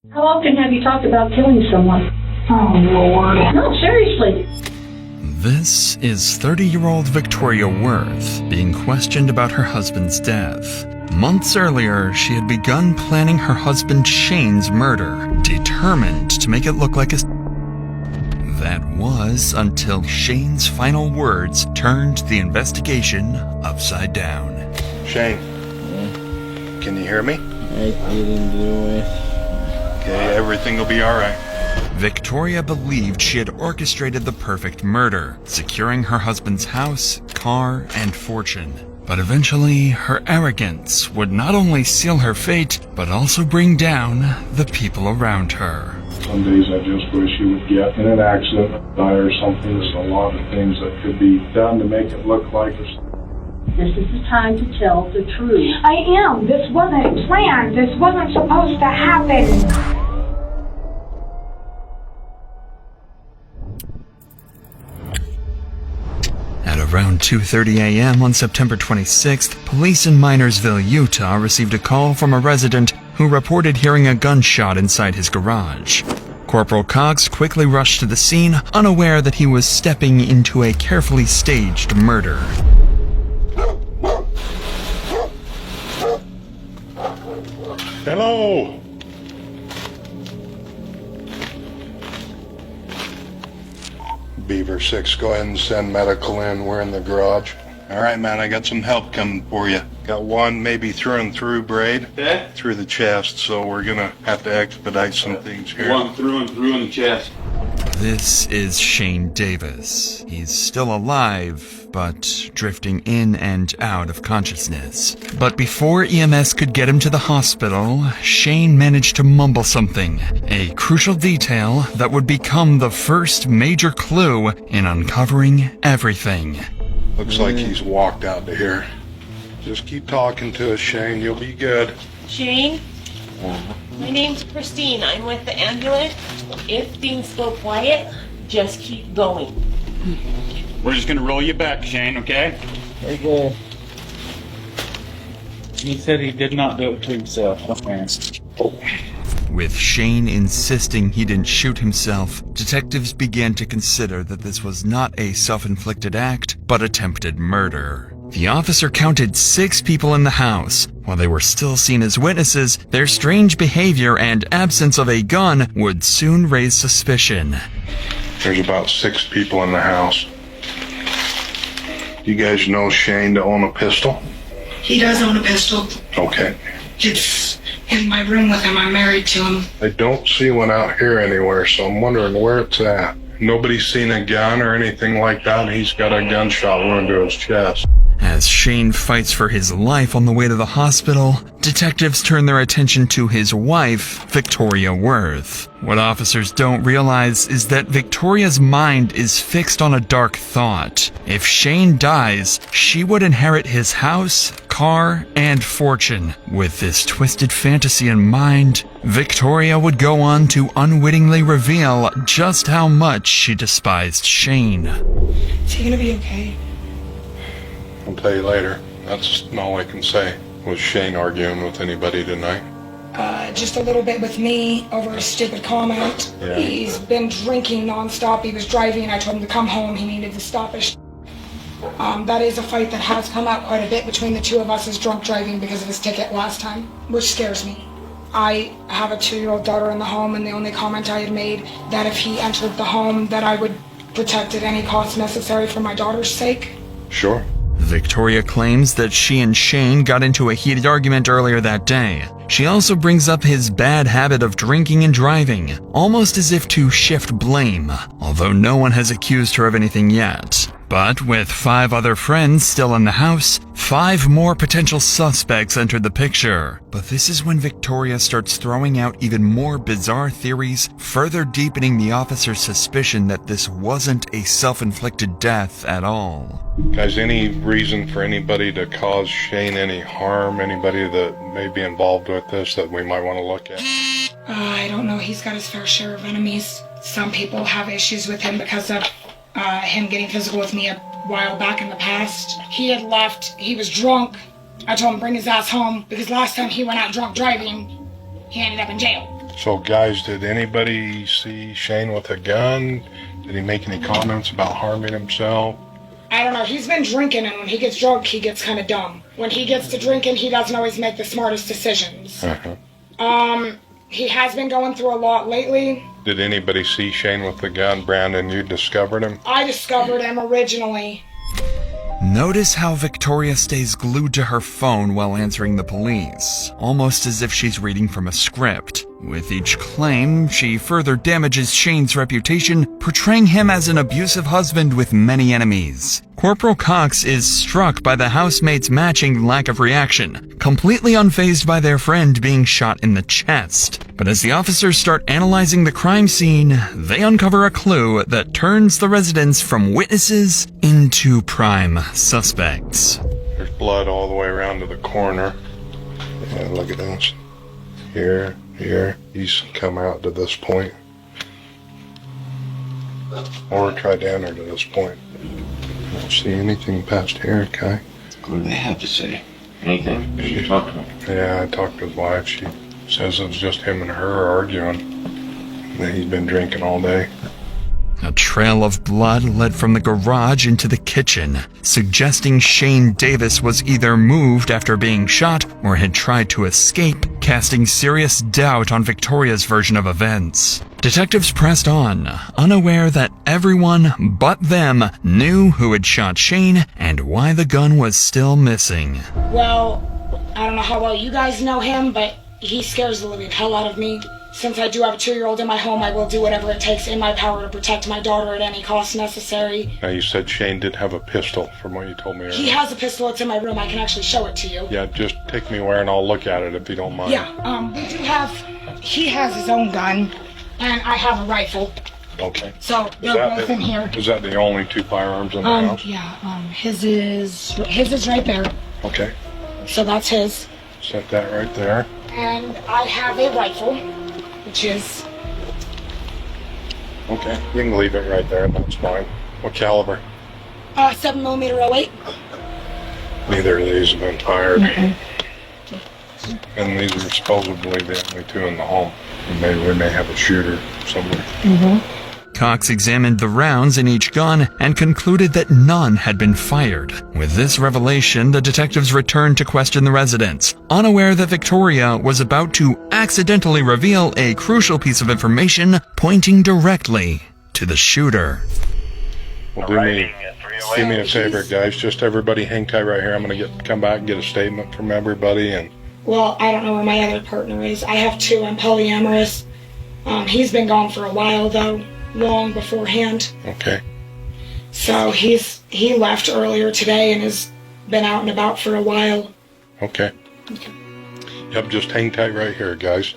How often have you talked about killing someone? Oh, Lord. No, seriously. This is 30-year-old Victoria Woerth being questioned about her husband's death. Months earlier, she had begun planning her husband Shane's murder, determined to make it look like a... That was until Shane's final words turned the investigation upside down. Shane, can you hear me? I didn't do it. Okay, everything will be alright. Victoria believed she had orchestrated the perfect murder, securing her husband's house, car, and fortune. But eventually, her arrogance would not only seal her fate, but also bring down the people around her. Some days I just wish he would get in an accident, die or something. There's a lot of things that could be done to make it look like us. This is the time to tell the truth. I am. This wasn't planned. This wasn't supposed to happen. At around 2:30 a.m. on September 26th, police in Minersville, Utah received a call from a resident who reported hearing a gunshot inside his garage. Corporal Cox quickly rushed to the scene, unaware that he was stepping into a carefully staged murder. Hello! Beaver 6, go ahead and send medical in. We're in the garage. Alright, man, I got some help coming for you. Got one maybe through and through braid. Okay. Through the chest, so we're gonna have to expedite some things here. One through and through in the chest. This is Shane Davis. He's still alive, but drifting in and out of consciousness. But before EMS could get him to the hospital, Shane managed to mumble something, a crucial detail that would become the first major clue in uncovering everything. Looks like he's walked out to here. Just keep talking to us, Shane. You'll be good. Shane, my name's Christine. I'm with the ambulance. If things go quiet, just keep going. We're just gonna roll you back, Shane, okay? Okay. He said he did not do it to himself. Okay. With Shane insisting he didn't shoot himself, detectives began to consider that this was not a self-inflicted act, but attempted murder. The officer counted 6 people in the house. While they were still seen as witnesses, their strange behavior and absence of a gun would soon raise suspicion. There's about 6 people in the house. You guys know Shane to own a pistol? He does own a pistol. Okay. It's in my room with him. I'm married to him. I don't see one out here anywhere, so I'm wondering where it's at. Nobody's seen a gun or anything like that. He's got a gunshot wound to his chest. As Shane fights for his life on the way to the hospital, detectives turn their attention to his wife, Victoria Woerth. What officers don't realize is that Victoria's mind is fixed on a dark thought. If Shane dies, she would inherit his house, car, and fortune. With this twisted fantasy in mind, Victoria would go on to unwittingly reveal just how much she despised Shane. Is he gonna be okay? I'll tell you later. That's all I can say. Was Shane arguing with anybody tonight? Just a little bit with me over a stupid comment. Yeah. He's been drinking nonstop. He was driving. I told him to come home. He needed to stop his. That is a fight that has come out quite a bit between the two of us, is drunk driving because of his ticket last time, which scares me. I have a 2-year-old daughter in the home, and the only comment I had made that if he entered the home that I would protect at any cost necessary for my daughter's sake. Sure. Victoria claims that she and Shane got into a heated argument earlier that day. She also brings up his bad habit of drinking and driving, almost as if to shift blame, although no one has accused her of anything yet. But with 5 other friends still in the house, 5 more potential suspects entered the picture. But this is when Victoria starts throwing out even more bizarre theories, further deepening the officer's suspicion that this wasn't a self-inflicted death at all. Guys, any reason for anybody to cause Shane any harm? Anybody that may be involved with this that we might want to look at? I don't know. He's got his fair share of enemies. Some people have issues with him because of him getting physical with me a while back in the past. He had left. He was drunk. I told him bring his ass home because last time he went out drunk driving, he ended up in jail. So, guys, did anybody see Shane with a gun? Did he make any comments about harming himself? I don't know. He's been drinking, and when he gets drunk, he gets kind of dumb. When he gets to drinking, he doesn't always make the smartest decisions. He has been going through a lot lately. Did anybody see Shane with the gun? Brandon, you discovered him? I discovered him originally. Notice how Victoria stays glued to her phone while answering the police, almost as if she's reading from a script. With each claim, she further damages Shane's reputation, portraying him as an abusive husband with many enemies. Corporal Cox is struck by the housemates' matching lack of reaction, completely unfazed by their friend being shot in the chest. But as the officers start analyzing the crime scene, they uncover a clue that turns the residents from witnesses into prime suspects. There's blood all the way around to the corner. Yeah, look at this. Here. He's come out to this point. Or tried to enter to this point. I don't see anything past here, Kai. What do they have to say? Anything? Did you talk to him? Yeah, I talked to his wife. She says it was just him and her arguing. That he's been drinking all day. A trail of blood led from the garage into the kitchen, suggesting Shane Davis was either moved after being shot or had tried to escape, casting serious doubt on Victoria's version of events. Detectives pressed on, unaware that everyone but them knew who had shot Shane and why the gun was still missing. Well, I don't know how well you guys know him, but he scares the living hell out of me. Since I do have a 2-year-old in my home, I will do whatever it takes in my power to protect my daughter at any cost necessary. Now, you said Shane did have a pistol, from what you told me earlier. He has a pistol. It's in my room. I can actually show it to you. Yeah, just take me where and I'll look at it if you don't mind. Yeah, we do have... He has his own gun, and I have a rifle. Okay. So, they're both in here. Is that the only 2 firearms in the house? Yeah, his is right there. Okay. So that's his. Set that right there. And I have a rifle, which is... Okay, you can leave it right there, that's fine. What caliber? 7mm 08. Neither of these have been fired. And these are supposedly the only 2 in the home. Maybe we may have a shooter somewhere. Cox examined the rounds in each gun and concluded that none had been fired. With this revelation, the detectives returned to question the residents, unaware that Victoria was about to accidentally reveal a crucial piece of information pointing directly to the shooter. Well, do me a favor, guys. Just everybody hang tight right here. I'm going to come back and get a statement from everybody. And Well, I don't know where my other partner is. I have 2. I'm polyamorous. He's been gone for a while, though. Long beforehand. Okay. So he left earlier today and has been out and about for a while. Okay. Yep, just hang tight right here, guys.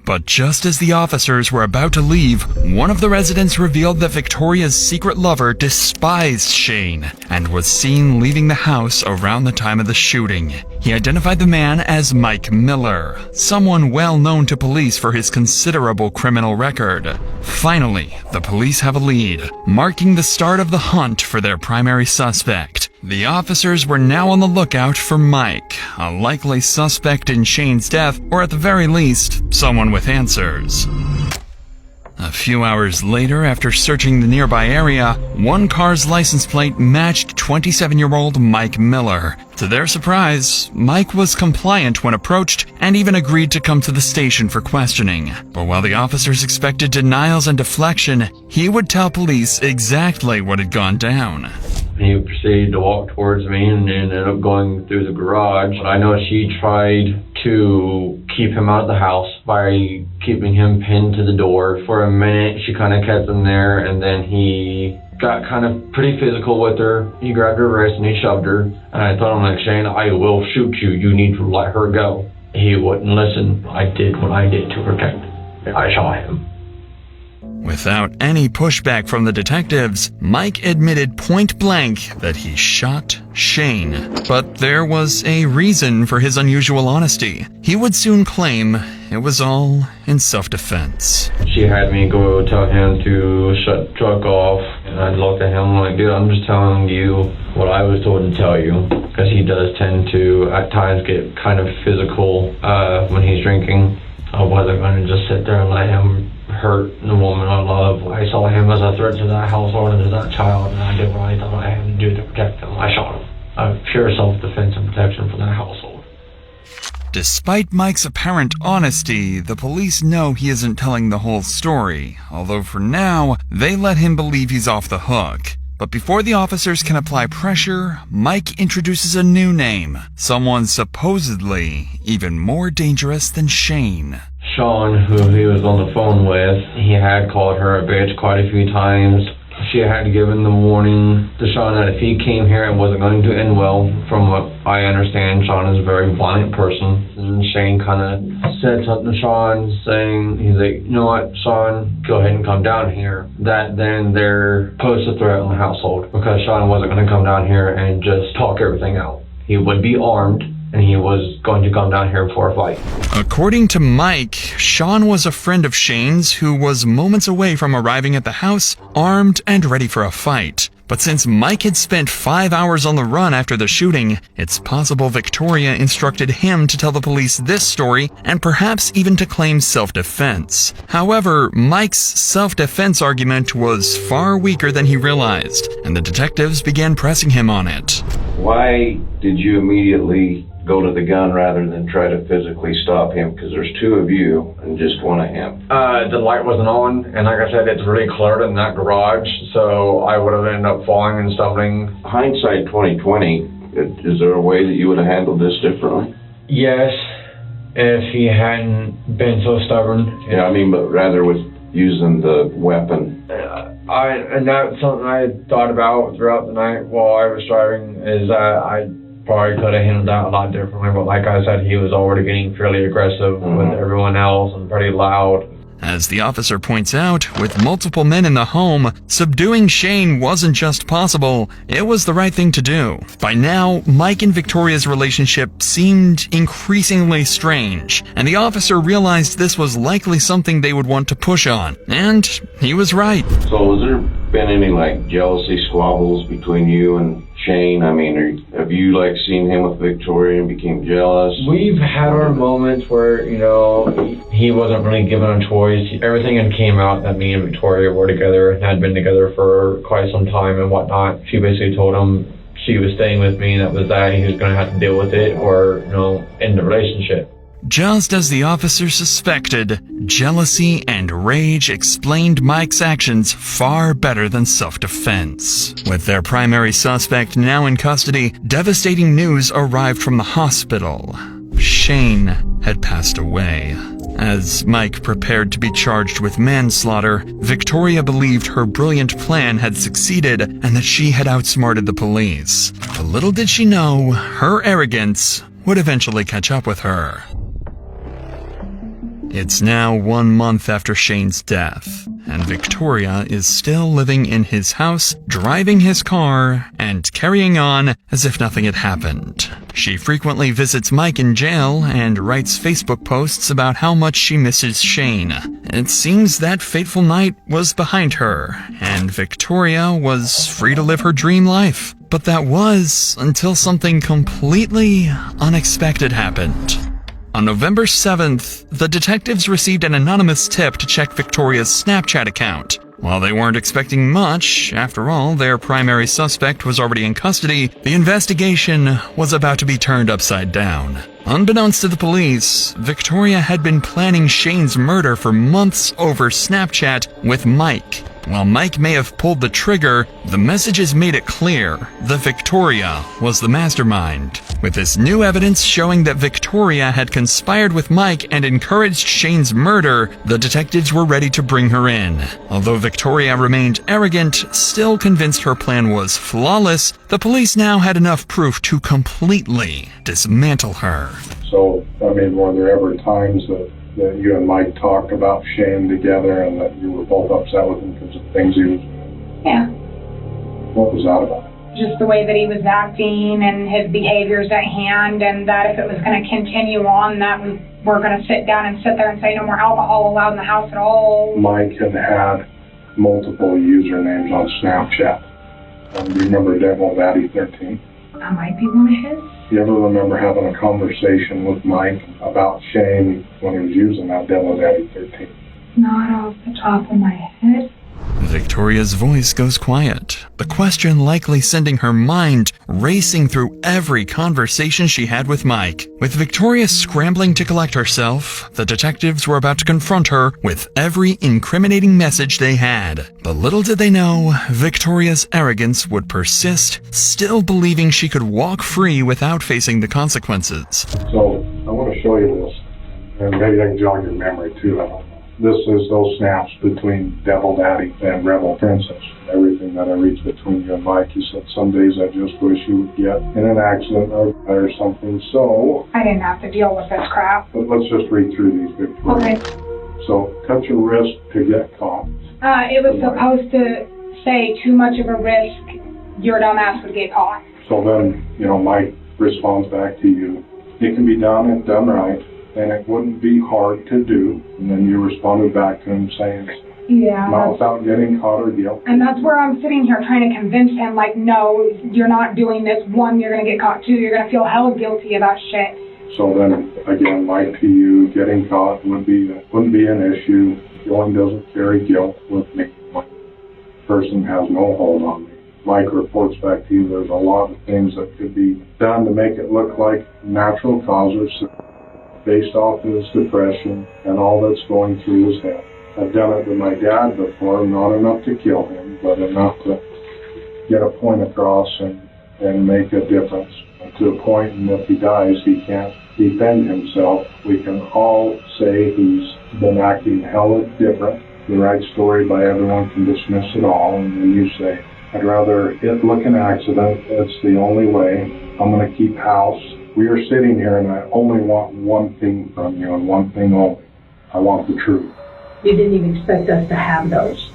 But just as the officers were about to leave, one of the residents revealed that Victoria's secret lover despised Shane and was seen leaving the house around the time of the shooting. He identified the man as Mike Miller, someone well known to police for his considerable criminal record. Finally, the police have a lead, marking the start of the hunt for their primary suspect. The officers were now on the lookout for Mike, a likely suspect in Shane's death, or at the very least, someone with answers. A few hours later, after searching the nearby area, one car's license plate matched 27-year-old Mike Miller. To their surprise, Mike was compliant when approached and even agreed to come to the station for questioning. But while the officers expected denials and deflection, he would tell police exactly what had gone down. He proceeded to walk towards me and ended up going through the garage. I know she tried to keep him out of the house by keeping him pinned to the door. For a minute, she kind of kept him there, and then he got kind of pretty physical with her. He grabbed her wrist and he shoved her. And I told him, like, Shane, I will shoot you. You need to let her go. He wouldn't listen. I did what I did to protect him. I shot him. Without any pushback from the detectives, Mike admitted point blank that he shot Shane. But there was a reason for his unusual honesty. He would soon claim it was all in self-defense. She had me go tell him to shut the truck off, and I looked at him like, dude, I'm just telling you what I was told to tell you, because he does tend to at times get kind of physical when he's drinking. I wasn't going to just sit there and let him hurt the woman I love. I saw him as a threat to that household and to that child, and I did what I thought I had to do to protect him. I shot him. Pure self-defense and protection for that household. Despite Mike's apparent honesty, the police know he isn't telling the whole story, although for now, they let him believe he's off the hook. But before the officers can apply pressure, Mike introduces a new name, someone supposedly even more dangerous than Shane. Sean, who he was on the phone with, he had called her a bitch quite a few times. She had given the warning to Sean that if he came here, it wasn't going to end well. From what I understand, Sean is a very violent person. And Shane kind of said something to Sean, saying, he's like, you know what, Sean, go ahead and come down here. That then there posed a threat on the household, because Sean wasn't going to come down here and just talk everything out. He would be armed, and he was going to come down here for a fight. According to Mike, Sean was a friend of Shane's who was moments away from arriving at the house, armed and ready for a fight. But since Mike had spent 5 hours on the run after the shooting, it's possible Victoria instructed him to tell the police this story and perhaps even to claim self-defense. However, Mike's self-defense argument was far weaker than he realized, and the detectives began pressing him on it. Why did you immediately go to the gun rather than try to physically stop him? Because there's two of you and just one of him. The light wasn't on, and like I said, it's really cluttered in that garage, so I would have ended up falling and stumbling. Hindsight 2020, is there a way that you would have handled this differently? Yes, if he hadn't been so stubborn. Yeah, I mean, but rather with using the weapon. And that's something I thought about throughout the night while I was driving, is that I probably could have handled that a lot differently, but like I said, he was already getting fairly aggressive with everyone else and pretty loud. As the officer points out, with multiple men in the home, subduing Shane wasn't just possible, it was the right thing to do. By now, Mike and Victoria's relationship seemed increasingly strange, and the officer realized this was likely something they would want to push on. And he was right. So has there been any, jealousy squabbles between you and Shane? I mean, have you, seen him with Victoria and became jealous? We've had our moments where, he wasn't really given a choice. Everything had came out that me and Victoria were together and had been together for quite some time and whatnot. She basically told him she was staying with me, and that was that. He was going to have to deal with it or, end the relationship. Just as the officer suspected, jealousy and rage explained Mike's actions far better than self-defense. With their primary suspect now in custody, devastating news arrived from the hospital. Shane had passed away. As Mike prepared to be charged with manslaughter, Victoria believed her brilliant plan had succeeded and that she had outsmarted the police. But little did she know, her arrogance would eventually catch up with her. It's now 1 month after Shane's death, and Victoria is still living in his house, driving his car, and carrying on as if nothing had happened. She frequently visits Mike in jail and writes Facebook posts about how much she misses Shane. It seems that fateful night was behind her, and Victoria was free to live her dream life. But that was until something completely unexpected happened. On November 7th, the detectives received an anonymous tip to check Victoria's Snapchat account. While they weren't expecting much, after all, their primary suspect was already in custody, the investigation was about to be turned upside down. Unbeknownst to the police, Victoria had been planning Shane's murder for months over Snapchat with Mike. While Mike may have pulled the trigger, the messages made it clear that Victoria was the mastermind. With this new evidence showing that Victoria had conspired with Mike and encouraged Shane's murder, the detectives were ready to bring her in. Although Victoria remained arrogant, still convinced her plan was flawless, the police now had enough proof to completely dismantle her. So, were there ever times that you and Mike talked about Shane together and that you were both upset with him because of things he was doing? Yeah. What was that about? Just the way that he was acting and his behaviors at hand, and that if it was going to continue on, that we were going to sit down and sit there and say no more alcohol allowed in the house at all. Mike had multiple usernames on Snapchat. Do you remember Devil Daddy 13? That might be one of his. You ever remember having a conversation with Mike about Shane when he was using that Devil Daddy 13? Not off the top of my head. Victoria's voice goes quiet, the question likely sending her mind racing through every conversation she had with Mike. With Victoria scrambling to collect herself, the detectives were about to confront her with every incriminating message they had. But little did they know, Victoria's arrogance would persist, still believing she could walk free without facing the consequences. So, I want to show you this, and maybe I can jog your memory too, I don't know. This is those snaps between Devil Daddy and Rebel Princess. Everything that I reached between you and Mike. He said, some days I just wish you would get in an accident or something. So, I didn't have to deal with this crap. but let's just read through these, Victoria. Okay. So, cut your wrist to get caught. It was supposed to say too much of a risk, your dumb ass would get caught. So then, Mike responds back to you. It can be done if done right, and it wouldn't be hard to do. And then you responded back to him saying, Yeah. not without getting caught or guilty. And that's where I'm sitting here trying to convince him, like, no, you're not doing this. One, you're going to get caught. Two, you're going to feel hella guilty about shit. So then, again, Mike to you, getting caught wouldn't be an issue. Going doesn't carry guilt with me. The person has no hold on me. Mike reports back to you there's a lot of things that could be done to make it look like natural causes based off his depression and all that's going through his head. I've done it with my dad before, not enough to kill him, but enough to get a point across and make a difference. And to a point, and if he dies, he can't defend himself. We can all say he's been acting hella different. The right story by everyone can dismiss it all, and then you say, I'd rather it look an accident. It's the only way. I'm going to keep house. We are sitting here, and I only want one thing from you, and one thing only. I want the truth. You didn't even expect us to have those.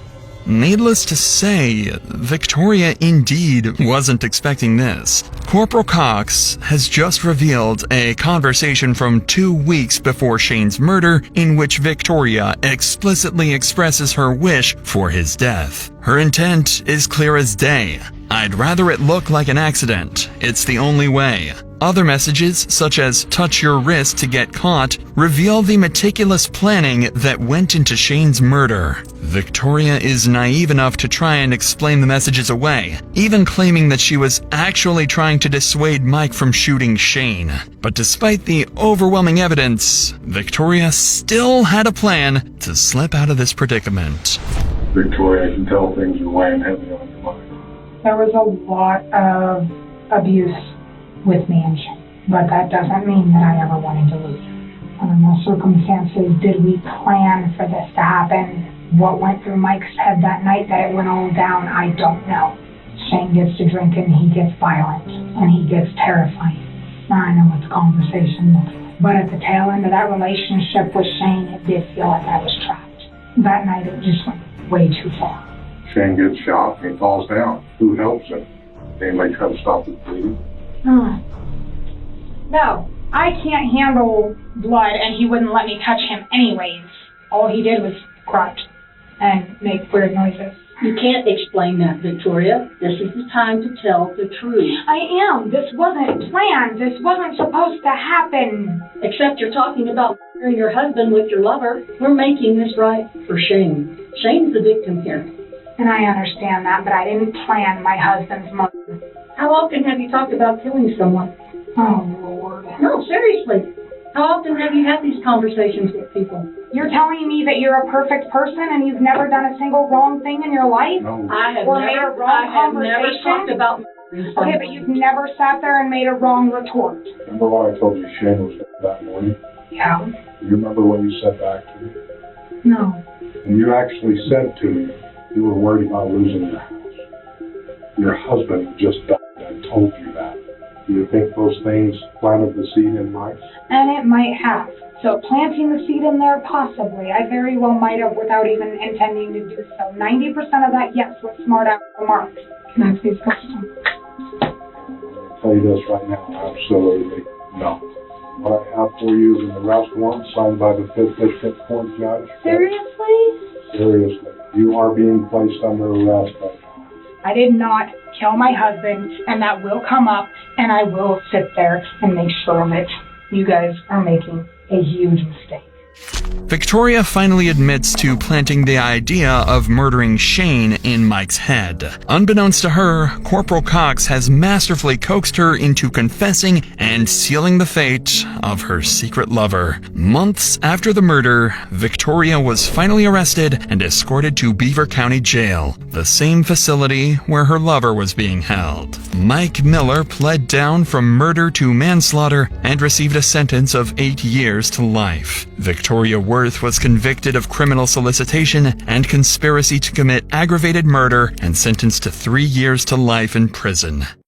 Needless to say, Victoria indeed wasn't expecting this. Corporal Cox has just revealed a conversation from 2 weeks before Shane's murder in which Victoria explicitly expresses her wish for his death. Her intent is clear as day. I'd rather it look like an accident. It's the only way. Other messages, such as touch your wrist to get caught, reveal the meticulous planning that went into Shane's murder. Victoria is naive enough to try and explain the messages away, even claiming that she was actually trying to dissuade Mike from shooting Shane. But despite the overwhelming evidence, Victoria still had a plan to slip out of this predicament. Victoria, I can tell things are weighing heavy on your mind. There was a lot of abuse with me and Shane, but that doesn't mean that I ever wanted to lose him. Under no circumstances did we plan for this to happen. What went through Mike's head that night that it went all down, I don't know. Shane gets to drinking, he gets violent, and he gets terrifying. Now I know what the conversation looks like, but at the tail end of that relationship with Shane, it did feel like I was trapped. That night it just went way too far. Shane gets shot and he falls down. Who helps him? Anybody try to stop his bleeding? No, I can't handle blood, and he wouldn't let me touch him anyways. All he did was grunt and make weird noises. You can't explain that, Victoria. This is the time to tell the truth. I am. This wasn't planned. This wasn't supposed to happen. Except you're talking about murdering your husband with your lover. We're making this right for Shane. Shane's the victim here. And I understand that, but I didn't plan my husband's murder. How often have you talked about killing someone? Oh, Lord. No, seriously. How often have you had these conversations with people? You're telling me that you're a perfect person and you've never done a single wrong thing in your life? No. I have Or made a wrong never talked conversation? about murdering someone. Okay, but you've never sat there and made a wrong retort. Remember when I told you Shane was dead that morning? Yeah. Do you remember what you said back to me? No. And you actually said to me you were worried about losing your house. Your husband just died. I told you that. Do you think those things planted the seed in Mike? And it might have. So planting the seed in there, possibly. I very well might have without even intending to do so. 90% of that, yes, was smart out remarks. Can I please question? I'll tell you this right now, absolutely no. What I have for you is an arrest warrant signed by the 5th District Court Judge. Seriously? Seriously. You are being placed under arrest right now. I did not kill my husband, and that will come up, and I will sit there and make sure of it. You guys are making a huge mistake. Victoria finally admits to planting the idea of murdering Shane in Mike's head. Unbeknownst to her, Corporal Cox has masterfully coaxed her into confessing and sealing the fate of her secret lover. Months after the murder, Victoria was finally arrested and escorted to Beaver County Jail, the same facility where her lover was being held. Mike Miller pled down from murder to manslaughter and received a sentence of 8 years to life. Victoria Woerth was convicted of criminal solicitation and conspiracy to commit aggravated murder and sentenced to 3 years to life in prison.